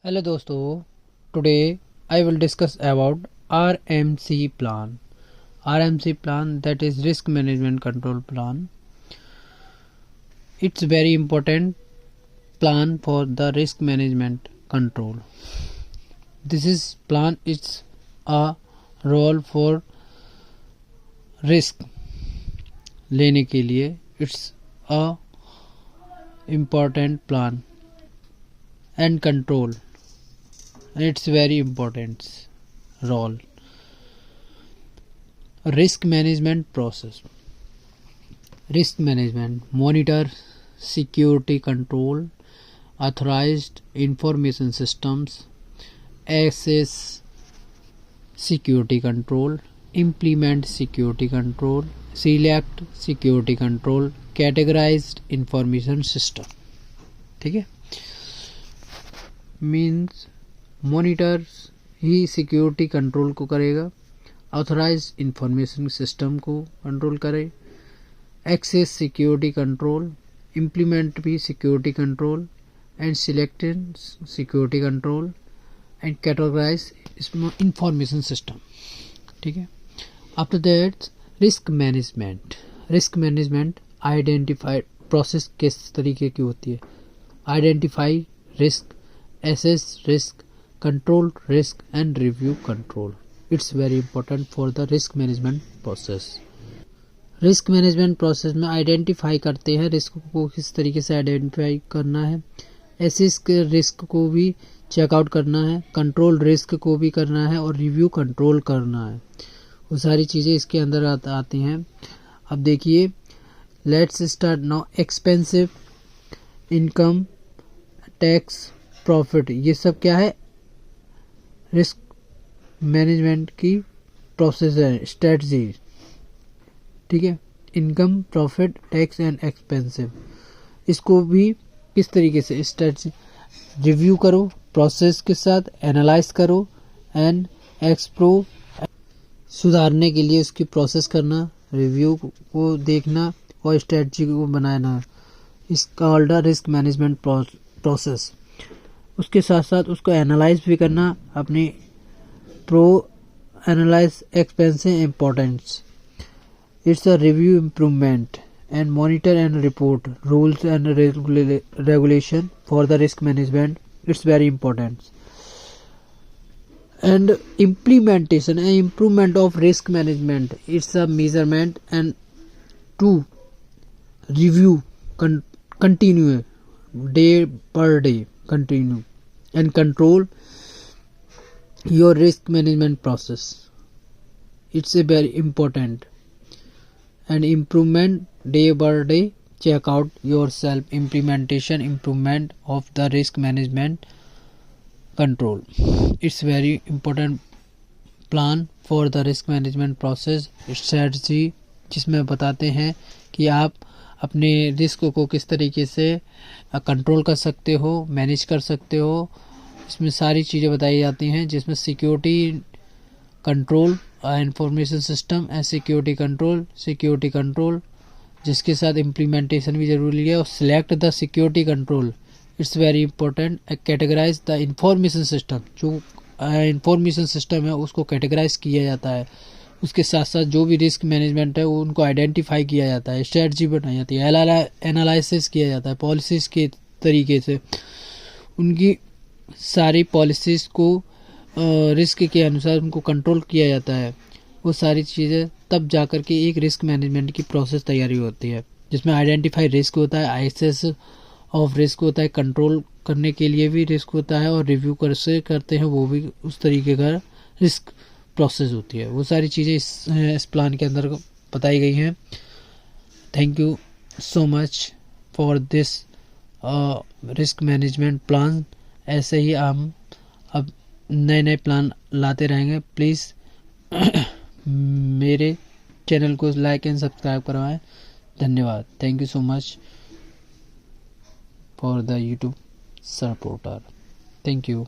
Hello दोस्तों, today I will discuss about RMC plan. RMC plan, that is risk management control plan. It's very important plan for the risk management control. This is plan, it's a role for risk लेने के लिए. It's a important plan and control. It's very important role. Risk management process. Risk management: monitor, security control, authorized information systems, access security control, implement security control, select security control, categorized information system. ठीक है, means monitor ही security control को करेगा, authorize information system को control करे, access security control, implement भी security control, and selected security control, and categorize information system. ठीक है. After that risk management. Risk management identify process किस तरीके की होती है? Identify risk, assess risk, control risk, and review control. It's very important for the risk management process. Risk management process में identify करते हैं रिस्क को, किस तरीके से आइडेंटिफाई करना है, एसेस रिस्क को भी चेकआउट करना है, कंट्रोल रिस्क को भी करना है, और रिव्यू कंट्रोल करना है. वो सारी चीज़ें इसके अंदर आती हैं. अब देखिए, let's start now. Expensive, income, tax, profit, ये सब क्या है? रिस्क मैनेजमेंट की प्रोसेस है, स्ट्रेटजी. ठीक है. Income, profit, tax and expensive, इसको भी किस तरीके से स्ट्रेटजी रिव्यू करो, प्रोसेस के साथ एनालाइज करो, एंड एक्सप्रो सुधारने के लिए उसकी प्रोसेस करना, रिव्यू को देखना और स्ट्रेटजी को बनाना. इसका ऑल्ड रिस्क मैनेजमेंट प्रोसेस. उसके साथ साथ उसको एनालाइज भी करना, अपनी pro analyze expensive importance. It's a review, improvement, and monitor and report rules and regulation for the risk management. It's very important. And implementation and improvement of risk management. It's a measurement and to review continue day per day, continue and control your risk management process. It's a very important. And improvement day by day, check out yourself, implementation, improvement of the risk management control. It's very important plan for the risk management process strategy, जिसमें बताते हैं कि आप अपने risk को किस तरीके से कंट्रोल कर सकते हो, मैनेज कर सकते हो. इसमें सारी चीज़ें बताई जाती हैं, जिसमें security control, information system and security control, जिसके साथ इम्प्लीमेंटेशन भी ज़रूरी है. और select the security control. It's very important. Categorize the information system. जो इंफॉर्मेशन सिस्टम है उसको कैटेगराइज किया जाता है. उसके साथ साथ जो भी रिस्क मैनेजमेंट है वो उनको आइडेंटिफाई किया जाता है, स्ट्रेटजी बनाई जाती है, एनालिसिस किया जाता है, पॉलिसीज़ के तरीके से उनकी सारी पॉलिसीज़ को रिस्क के अनुसार उनको कंट्रोल किया जाता है. वो सारी चीज़ें तब जा कर के एक रिस्क मैनेजमेंट की प्रोसेस तैयारी होती है, जिसमें आइडेंटिफाई रिस्क होता है, एसेस ऑफ रिस्क होता है, कंट्रोल करने के लिए भी रिस्क होता है, और रिव्यू कैसे करते हैं वो भी उस तरीके का रिस्क प्रोसेस होती है. वो सारी चीज़ें इस प्लान के अंदर बताई गई हैं. Thank you so much for this risk management plan. ऐसे ही हम अब नए नए प्लान लाते रहेंगे. प्लीज़ मेरे चैनल को लाइक एंड सब्सक्राइब करवाएं. धन्यवाद. Thank you so much for the YouTube supporter. Thank you.